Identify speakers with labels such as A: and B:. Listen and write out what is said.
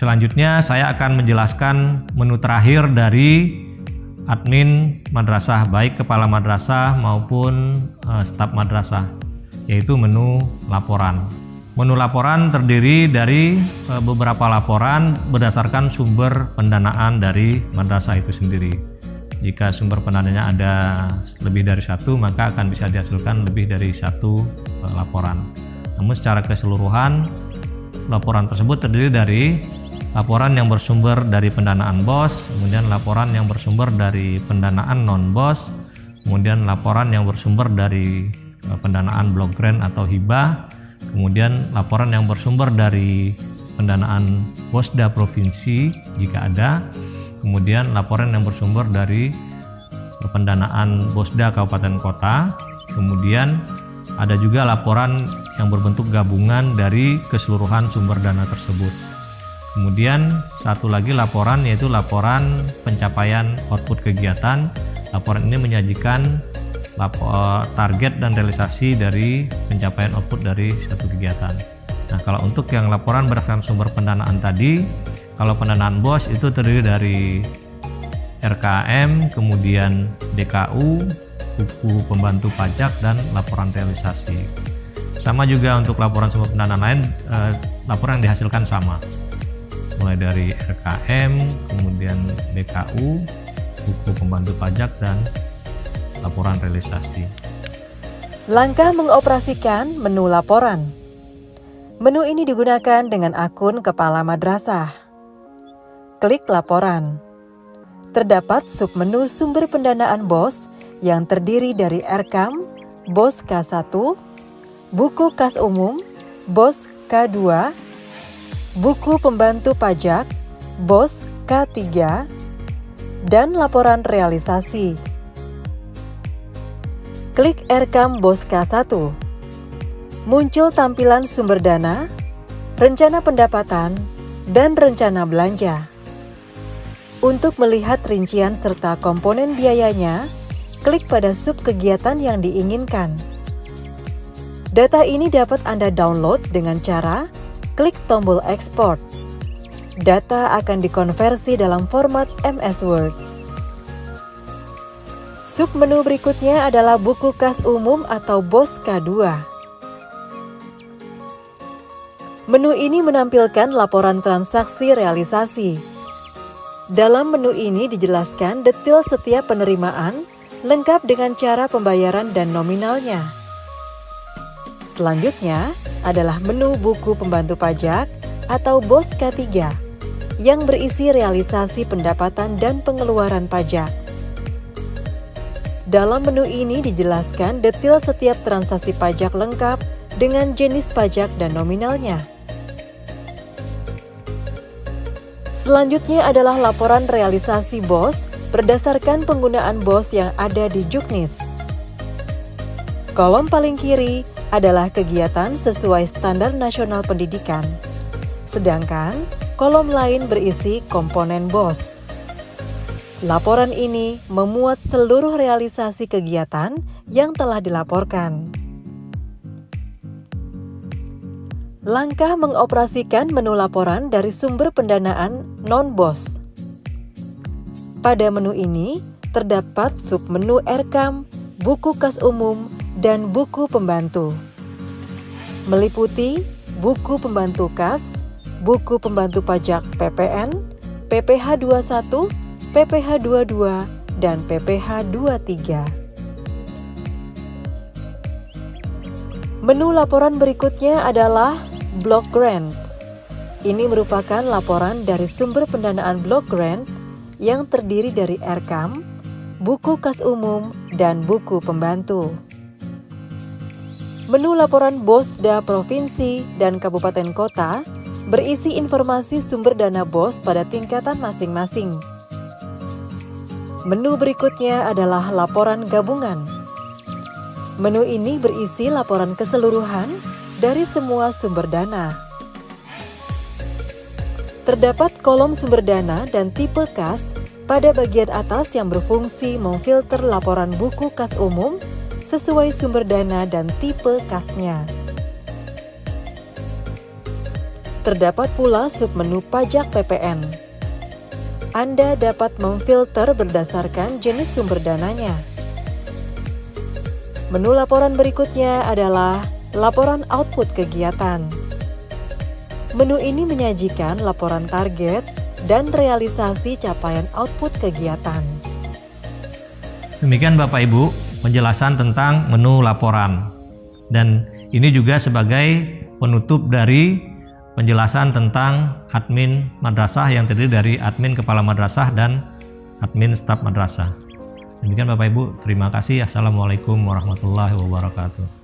A: Selanjutnya saya akan menjelaskan menu terakhir dari admin madrasah, baik kepala madrasah maupun staf madrasah, yaitu menu laporan. Menu laporan terdiri dari beberapa laporan berdasarkan sumber pendanaan dari madrasah itu sendiri. Jika sumber pendanaannya ada lebih dari satu, maka akan bisa dihasilkan lebih dari satu laporan. Namun secara keseluruhan, laporan tersebut terdiri dari laporan yang bersumber dari pendanaan BOS, kemudian laporan yang bersumber dari pendanaan non-BOS, kemudian laporan yang bersumber dari pendanaan block grant atau hibah, kemudian laporan yang bersumber dari pendanaan BOSDA provinsi jika ada, kemudian laporan yang bersumber dari pendanaan BOSDA kabupaten kota, kemudian ada juga laporan yang berbentuk gabungan dari keseluruhan sumber dana tersebut. Kemudian satu lagi laporan, yaitu laporan pencapaian output kegiatan. Laporan ini menyajikan target dan realisasi dari pencapaian output dari satu kegiatan. Nah, kalau untuk yang laporan berdasarkan sumber pendanaan tadi, kalau pendanaan BOS itu terdiri dari RKM, kemudian DKU, buku pembantu pajak, dan laporan realisasi. Sama juga untuk laporan sumber pendanaan lain, laporan yang dihasilkan sama, mulai dari RKM, kemudian DKU, buku pembantu pajak, dan laporan realisasi.
B: Langkah mengoperasikan menu laporan. Menu ini digunakan dengan akun kepala madrasah. Klik laporan. Terdapat submenu sumber pendanaan BOS yang terdiri dari RKAM, BOS K1, buku kas umum, BOS K2, buku pembantu pajak, BOS K3, dan laporan realisasi. Klik RKAM BOS K1. Muncul tampilan sumber dana, rencana pendapatan, dan rencana belanja. Untuk melihat rincian serta komponen biayanya, klik pada sub kegiatan yang diinginkan. Data ini dapat Anda download dengan cara klik tombol ekspor. Data akan dikonversi dalam format MS Word. Submenu berikutnya adalah buku kas umum atau BOS K2. Menu ini menampilkan laporan transaksi realisasi. Dalam menu ini dijelaskan detail setiap penerimaan, lengkap dengan cara pembayaran dan nominalnya. Selanjutnya adalah menu buku pembantu pajak atau BOS K3 yang berisi realisasi pendapatan dan pengeluaran pajak. Dalam menu ini dijelaskan detail setiap transaksi pajak lengkap dengan jenis pajak dan nominalnya. Selanjutnya adalah laporan realisasi BOS berdasarkan penggunaan BOS yang ada di Juknis. Kolom paling kiri adalah kegiatan sesuai standar nasional pendidikan, sedangkan kolom lain berisi komponen BOS. Laporan ini memuat seluruh realisasi kegiatan yang telah dilaporkan. Langkah mengoperasikan menu laporan dari sumber pendanaan non-BOS. Pada menu ini terdapat submenu RKAM, buku kas umum, dan buku pembantu. Meliputi buku pembantu kas, buku pembantu pajak PPN, PPh 21, PPh 22, dan PPh 23. Menu laporan berikutnya adalah Block Grant. Ini merupakan laporan dari sumber pendanaan Block Grant yang terdiri dari RKAM, buku kas umum, dan buku pembantu. Menu laporan BOSDA provinsi dan kabupaten kota berisi informasi sumber dana BOS pada tingkatan masing-masing. Menu berikutnya adalah laporan gabungan. Menu ini berisi laporan keseluruhan dari semua sumber dana. Terdapat kolom sumber dana dan tipe kas pada bagian atas yang berfungsi memfilter laporan buku kas umum sesuai sumber dana dan tipe kasnya. Terdapat pula submenu pajak PPN. Anda dapat memfilter berdasarkan jenis sumber dananya. Menu laporan berikutnya adalah laporan output kegiatan. Menu ini menyajikan laporan target dan realisasi capaian output kegiatan.
A: Demikian Bapak Ibu penjelasan tentang menu laporan. Dan ini juga sebagai penutup dari penjelasan tentang admin madrasah yang terdiri dari admin kepala madrasah dan admin staf madrasah. Demikian Bapak Ibu, terima kasih. Assalamualaikum warahmatullahi wabarakatuh.